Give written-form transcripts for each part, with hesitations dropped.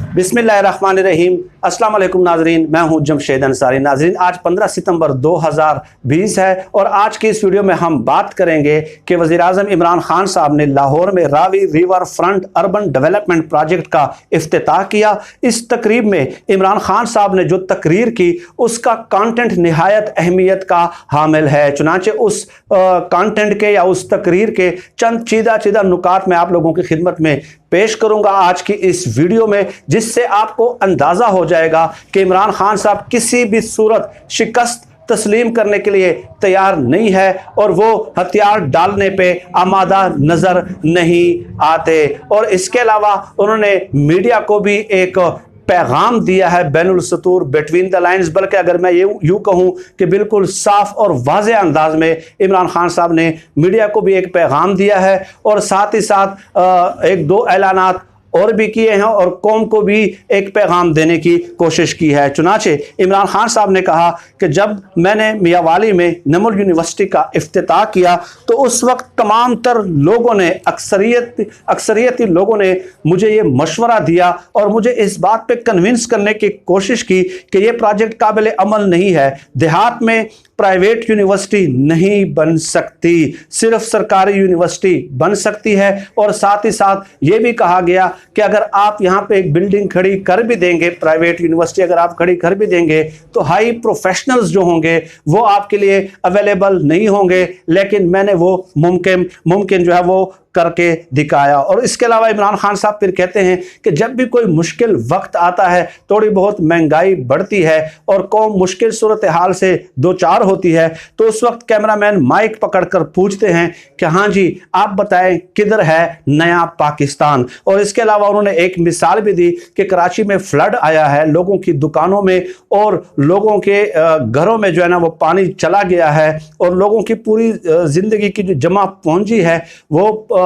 बिस्मिल्लाहिर्रहमानिर्रहीम। अस्सलाम वालेकुम नाजरीन, मैं हूं जमशेद अंसारी। नाजरीन, आज 15 सितंबर 2020 है और आज की इस वीडियो में हम बात करेंगे कि वज़ीर-ए-आज़म इमरान खान साहब ने लाहौर में Ravi river front urban development project का इफ्तिताह किया। इस तकरीब में इमरान खान साहब ने जो तकरीर की उसका कंटेंट निहायत अहमियत का हामिल है। चुनांचे उस कंटेंट के या उस तकरीर के चंद चीदा नुकात मैं आप लोगों की खिदमत में पेश करूंगा आज की इस वीडियो में, जिससे आपको अंदाजा हो जाएगा कि इमरान खान साहब किसी भी सूरत शिकस्त तस्लीम करने के लिए तैयार नहीं है और वो हथियार डालने पे आमादा नजर नहीं आते। और इसके अलावा उन्होंने मीडिया को भी एक पैगाम दिया है बैनुल सतूर, बिटवीन द लाइन्स, बल्कि अगर मैं यूं कहूं कि बिल्कुल साफ और वाज़े अंदाज में इमरान खान साहब ने मीडिया को भी एक पैगाम दिया है और साथ ही साथ एक दो ऐलानात और भी किए हैं और कौम को भी एक पैगाम देने की कोशिश की है। चुनाचे इमरान खान साहब ने कहा कि जब मैंने मियावाली में नमुल यूनिवर्सिटी का इफ्तिताह किया तो उस वक्त तमाम तर लोगों ने अक्सरियती लोगों ने मुझे ये मशवरा दिया और मुझे इस बात पे कन्विंस करने की कोशिश की कि ये प्रोजेक्ट काबिल अमल नहीं है। देहात में प्राइवेट यूनिवर्सिटी नहीं बन सकती, सिर्फ सरकारी यूनिवर्सिटी बन सकती है। और साथ ही साथ ये भी कहा गया कि अगर आप यहाँ पे एक बिल्डिंग खड़ी कर भी देंगे, प्राइवेट यूनिवर्सिटी अगर आप खड़ी कर भी देंगे, तो हाई प्रोफेशनल्स जो होंगे वो आपके लिए अवेलेबल नहीं होंगे। लेकिन मैंने वो मुमकिन जो है वो करके दिखाया। और इसके अलावा इमरान खान साहब फिर कहते हैं कि जब भी कोई मुश्किल वक्त आता है, थोड़ी बहुत महंगाई बढ़ती है और कौम मुश्किल सूरत हाल से दो चार होती है, तो उस वक्त कैमरामैन माइक पकड़कर पूछते हैं कि हाँ जी आप बताएं किधर है नया पाकिस्तान। और इसके अलावा उन्होंने एक मिसाल भी दी कि कराची में फ्लड आया है, लोगों की दुकानों में और लोगों के घरों में जो है ना वो पानी चला गया है और लोगों की पूरी जिंदगी की जो जमा पूंजी है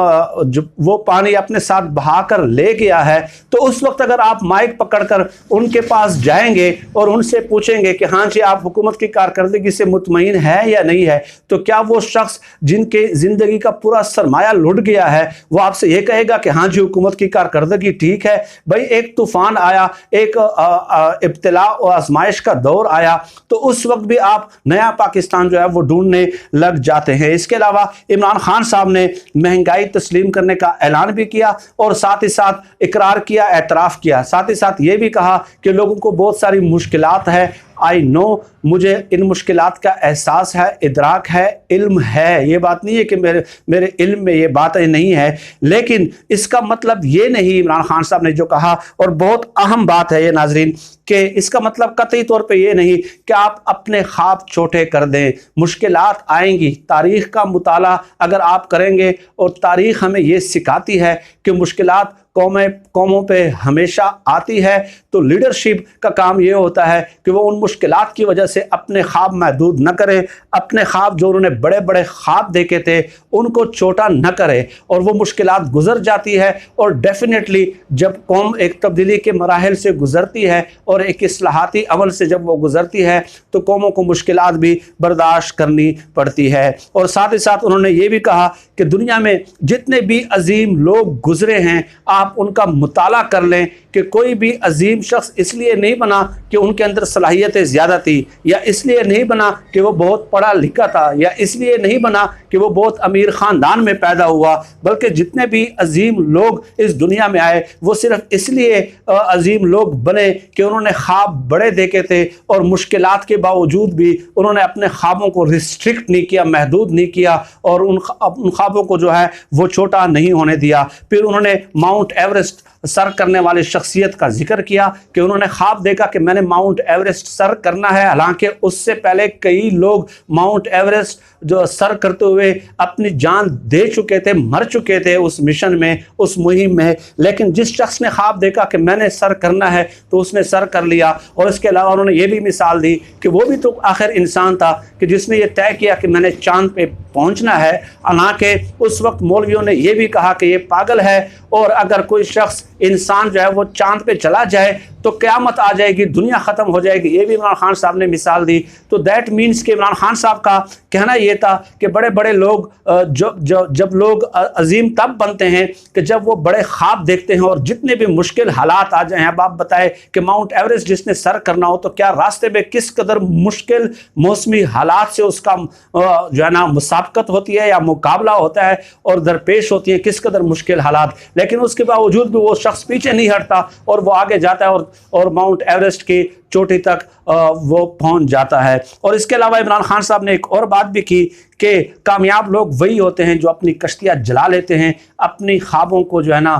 वो पानी अपने साथ बहाकर ले गया है। तो उस वक्त अगर आप माइक पकड़कर उनके पास जाएंगे और उनसे पूछेंगे कि हाँ जी आप हुकूमत की कारकर्दगी से मुतमईन है या नहीं है, तो क्या वो शख्स जिनके जिंदगी का पूरा सरमाया लुट गया है वो आपसे ये कहेगा कि हाँ जी हुकूमत की कारकर्दगी ठीक है? भाई एक तूफान आया, एक इब्तिला और आजमाइश का दौर आया, तो उस वक्त भी आप नया पाकिस्तान जो है वो ढूंढने लग जाते हैं। इसके अलावा इमरान खान साहब ने महंगाई तस्लीम करने का ऐलान भी किया और साथ ही साथ इकरार किया, एतराफ़ किया। साथ ही साथ ये भी कहा कि लोगों को बहुत सारी मुश्किलात है, आई नो, मुझे इन मुश्किलात का एहसास है, इदराक है, इल्म है। ये बात नहीं है कि मेरे इल्म में ये बातें नहीं है, लेकिन इसका मतलब ये नहीं, इमरान खान साहब ने जो कहा, और बहुत अहम बात है ये नाजरीन, कि इसका मतलब कतई तौर पे ये नहीं कि आप अपने ख्वाब छोटे कर दें। मुश्किलात आएंगी, तारीख़ का मुताला अगर आप करेंगे, और तारीख़ हमें ये सिखाती है कि मुश्किलात कौमों पे हमेशा आती है, तो लीडरशिप का काम ये होता है कि वो उन मुश्किलात की वजह से अपने ख्वाब महदूद न करें, अपने ख्वाब जो उन्होंने बड़े बड़े ख्वाब देखे थे उनको छोटा न करें। और वो मुश्किलात गुजर जाती है और डेफिनेटली जब कौम एक तब्दीली के मराहल से गुजरती है और एक इस्लाहाती अमल से जब वो गुजरती है तो कौमों को मुश्किलात भी बर्दाश्त करनी पड़ती है। और साथ ही साथ उन्होंने ये भी कहा कि दुनिया में जितने भी अजीम लोग गुजरे हैं आप उनका मुताला कर लें कि कोई भी अजीम शख्स इसलिए नहीं बना कि उनके अंदर सलाहियतें ज़्यादा थी, या इसलिए नहीं बना कि वो बहुत पढ़ा लिखा था, या इसलिए नहीं बना कि वो बहुत अमीर ख़ानदान में पैदा हुआ, बल्कि जितने भी अजीम लोग इस दुनिया में आए वो सिर्फ इसलिए अजीम लोग बने कि उन्होंने ख्वाब बड़े देखे थे और मुश्किलात के बावजूद भी उन्होंने अपने ख्वाबों को रिस्ट्रिक्ट नहीं किया, महदूद नहीं किया और उन ख्वाबों को जो है वो छोटा नहीं होने दिया। फिर उन्होंने माउंट एवरेस्ट सर करने वाली शख्सियत का जिक्र किया कि उन्होंने ख्वाब देखा कि मैंने माउंट एवरेस्ट सर करना है, हालांकि उससे पहले कई लोग माउंट एवरेस्ट जो सर करते हुए अपनी जान दे चुके थे, मर चुके थे उस मिशन में, उस मुहिम में, लेकिन जिस शख्स ने ख्वाब देखा कि मैंने सर करना है तो उसने सर कर लिया। और इसके अलावा उन्होंने ये भी मिसाल दी कि वो भी तो आखिर इंसान था कि जिसने ये तय किया कि मैंने चांद पे पहुंचना है, हालांकि उस वक्त मौलवियों ने यह भी कहा कि ये पागल है और अगर कोई शख्स इंसान जो है वो चांद पे चला जाए तो क़यामत आ जाएगी, दुनिया ख़त्म हो जाएगी। ये भी इमरान खान साहब ने मिसाल दी। तो दैट मीन्स कि इमरान खान साहब का कहना ये था कि बड़े बड़े लोग जब लोग अजीम तब बनते हैं कि जब वो बड़े ख्वाब देखते हैं, और जितने भी मुश्किल हालात आ जाएं। अब आप बताएं कि माउंट एवरेस्ट जिसने सर करना हो तो क्या रास्ते में किस कदर मुश्किल मौसमी हालात से उसका जो है ना मुसाबकत होती है या मुकाबला होता है और दरपेश होती है, किस कदर मुश्किल हालात। लेकिन उसके बावजूद भी वो शख्स पीछे नहीं हटता और वो आगे जाता है और माउंट एवरेस्ट की चोटी तक वो पहुंच जाता है। और इसके अलावा इमरान खान साहब ने एक और बात भी की कि कामयाब लोग वही होते हैं जो अपनी कश्तियाँ जला लेते हैं, अपनी ख्वाबों को जो है ना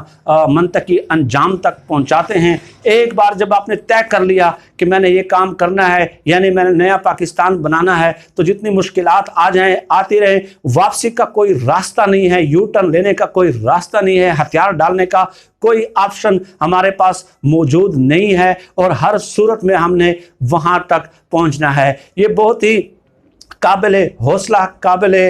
मंतकी अंजाम तक पहुंचाते हैं। एक बार जब आपने तय कर लिया कि मैंने ये काम करना है, यानी मैंने नया पाकिस्तान बनाना है, तो जितनी मुश्किलात आ जाएं आती रहें, वापसी का कोई रास्ता नहीं है, यू टर्न लेने का कोई रास्ता नहीं है, हथियार डालने का कोई ऑप्शन हमारे पास मौजूद नहीं है, और हर सूरत में हमने वहाँ तक पहुँचना है। ये बहुत ही काबिले हौसला, काबिले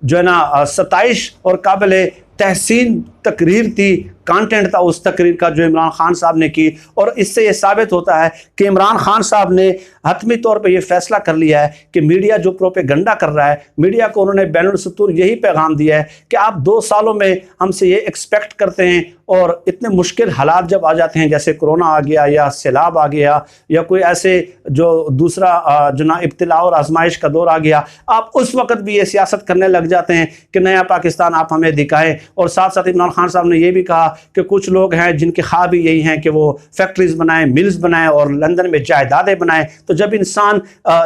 जो है ना सताइश और काबिले तहसीन तकरीर थी, कंटेंट था उस तकरीर का जो इमरान खान साहब ने की। और इससे ये साबित होता है कि इमरान खान साहब ने हतमी तौर पे ये फैसला कर लिया है कि मीडिया जो प्रोपेगंडा कर रहा है, मीडिया को उन्होंने बैनुल सतूर यही पैगाम दिया है कि आप 2 सालों में हमसे ये एक्सपेक्ट करते हैं, और इतने मुश्किल हालात जब आ जाते हैं, जैसे कोरोना आ गया या सैलाब आ गया या कोई ऐसे जो दूसरा जो ना इब्तिला और आजमाइश का दौर आ गया, आप उस वक्त भी ये सियासत करने लग जाते हैं कि नया पाकिस्तान आप हमें दिखाएं। और साथ साथ इमरान खान साहब ने यह भी कहा कि कुछ लोग हैं जिनके ख्वाब ही यही हैं कि वो फैक्ट्रीज बनाएं, मिल्स बनाएं और लंदन में जायदादें बनाएं। तो जब इंसान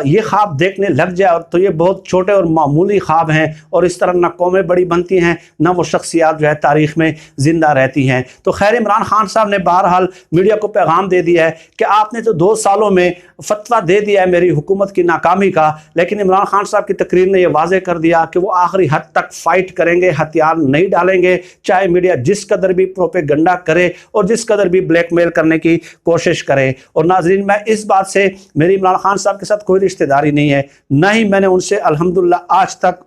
ये ख्वाब देखने लग जाए, तो ये बहुत छोटे और मामूली ख्वाब हैं, और इस तरह ना कौमें बड़ी बनती हैं, ना वो शख्सियात जो है तारीख में जिंदा रहती हैं। तो खैर इमरान खान साहब ने बहरहाल मीडिया को पैगाम दे दिया है कि आपने तो 2 सालों में फतवा दे दिया है मेरी हुकूमत की नाकामी का, लेकिन इमरान खान साहब की तकरीर ने यह वाज़ेह कर दिया कि वो आखिरी हद तक फाइट करेंगे, हथियार नहीं डालेंगे, चाहे मीडिया जिस कदर भी प्रोपेगंडा करे और जिस कदर भी ब्लैकमेल करने की कोशिश करे। और नाजरीन, मैं इस बात से, मेरी इमरान खान साहब के साथ कोई रिश्तेदारी नहीं है, ना ही मैंने उनसे अल्हम्दुलिल्लाह आज तक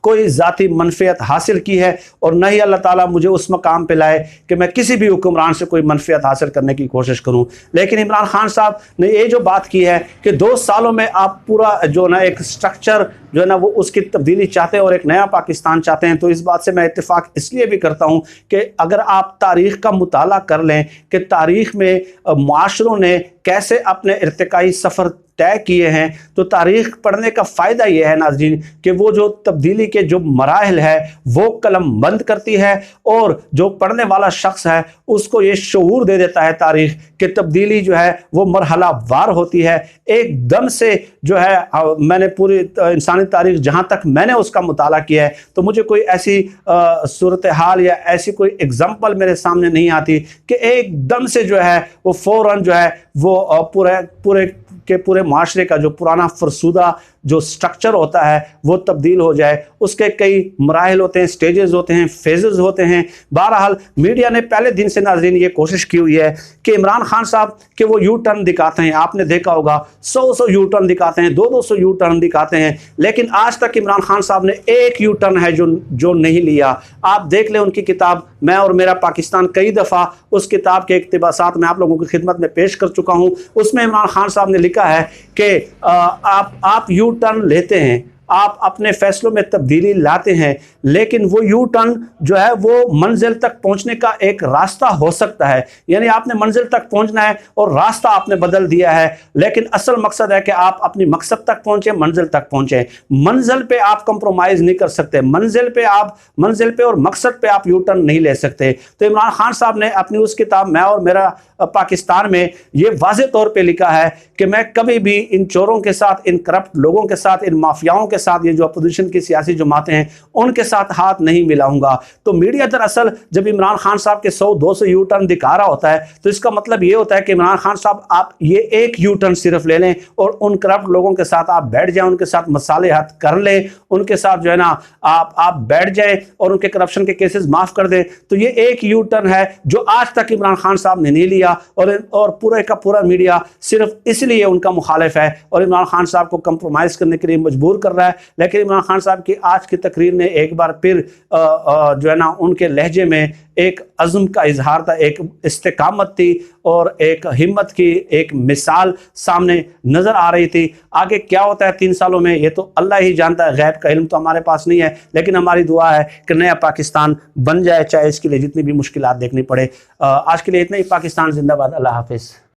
कोई ज़ाती मनफियत हासिल की है, और न ही अल्लाह ताला मुझे उस मकाम पे लाए कि मैं किसी भी हुक्मरान से कोई मनफियत हासिल करने की कोशिश करूं। लेकिन इमरान खान साहब ने ये जो बात की है कि 2 सालों में आप पूरा जो ना एक स्ट्रक्चर जो है ना वो उसकी तब्दीली चाहते हैं और एक नया पाकिस्तान चाहते हैं, तो इस बात से मैं इत्तेफाक इसलिए भी करता हूँ कि अगर आप तारीख़ का मुताला कर लें कि तारीख़ में माशरों ने कैसे अपने इर्तिकाई सफ़र तय किए हैं, तो तारीख़ पढ़ने का फ़ायदा यह है नाज़रीन कि वो जो तब्दीली के जो मराहिल है वो कलम बंद करती है, और जो पढ़ने वाला शख्स है उसको ये शऊर दे देता है तारीख़ कि तब्दीली जो है वो मरहला वार होती है। एकदम से जो है मैंने पूरी इंसानी तारीख़ जहाँ तक मैंने उसका मुताला किया है, तो मुझे कोई ऐसी सूरत हाल या ऐसी कोई एग्जाम्पल मेरे सामने नहीं आती कि एकदम से जो है वो फ़ौरन जो है वो पूरे माशरे का जो पुराना फरसूदा जो स्ट्रक्चर होता है वो तब्दील हो जाए। उसके कई मराहिल होते हैं, स्टेजेस होते हैं, फेजेस होते हैं। बहरहाल मीडिया ने पहले दिन से नाज़रीन ये कोशिश की हुई है कि इमरान खान साहब के वो यू टर्न दिखाते हैं, आपने देखा होगा 100 यू टर्न दिखाते हैं, 200 यू टर्न दिखाते हैं, लेकिन आज तक इमरान खान साहब ने एक यू टर्न है जो नहीं लिया। आप देख लें उनकी किताब मैं और मेरा पाकिस्तान, कई दफ़ा उस किताब के इक़्तिबासात मैं आप लोगों की खिदमत में पेश कर चुका हूँ। उसमें इमरान खान साहब ने लिखा है कि आप यू टर्न लेते हैं, आप अपने फैसलों में तब्दीली लाते हैं, लेकिन वो यू टर्न जो है वो मंजिल तक पहुंचने का एक रास्ता हो सकता है। यानी आपने मंजिल तक पहुंचना है और रास्ता आपने बदल दिया है, लेकिन असल मकसद है कि आप अपनी मकसद तक पहुंचे, मंजिल तक पहुंचे। मंजिल पे आप कंप्रोमाइज़ नहीं कर सकते, मंजिल पे और मकसद पे आप यू टर्न नहीं ले सकते। तो इमरान खान साहब ने अपनी उस किताब मैं और मेरा पाकिस्तान में ये वाज़े तौर पे लिखा है कि मैं कभी भी इन चोरों के साथ, इन करप्ट लोगों के साथ, इन माफियाओं के साथ, ये जो अपोजिशन की सियासी जमातें हैं उनके साथ हाथ नहीं मिलाऊंगा। तो मीडिया दरअसल जब इमरान खान साहब के 100-200 यू टर्न दिखा रहा होता है, तो इसका मतलब ये होता है कि इमरान खान साहब आप ये एक यू टर्न सिर्फ ले लें और उन करप्ट लोगों के साथ आप बैठ जाएं, उनके साथ मसालेहात कर लें, उनके साथ जो है ना आप बैठ जाएं और उनके करप्शन के केसेस माफ कर दें। तो ये एक यू टर्न है जो आज तक इमरान खान साहब ने नहीं लिया, और पूरे का पूरा मीडिया सिर्फ इसलिए उनका मुखालिफ है और इमरान खान साहब को कंप्रोमाइज करने के लिए मजबूर कर रहा है। लेकिन इमरान खान साहब की आज की तकरीर ने एक बार फिर जो है ना उनके लहजे में एक अज़्म का इजहार था, एक इस्तिकामत थी और एक हिम्मत की एक मिसाल सामने नजर आ रही थी। आगे क्या होता है 3 सालों में ये तो अल्लाह ही जानता है, गैब का इल्म तो हमारे पास नहीं है, लेकिन हमारी दुआ है कि नया पाकिस्तान बन जाए, चाहे इसके लिए जितनी भी मुश्किलात देखनी पड़े। आज के लिए इतना ही। पाकिस्तान जिंदाबाद। अल्लाह हाफिज।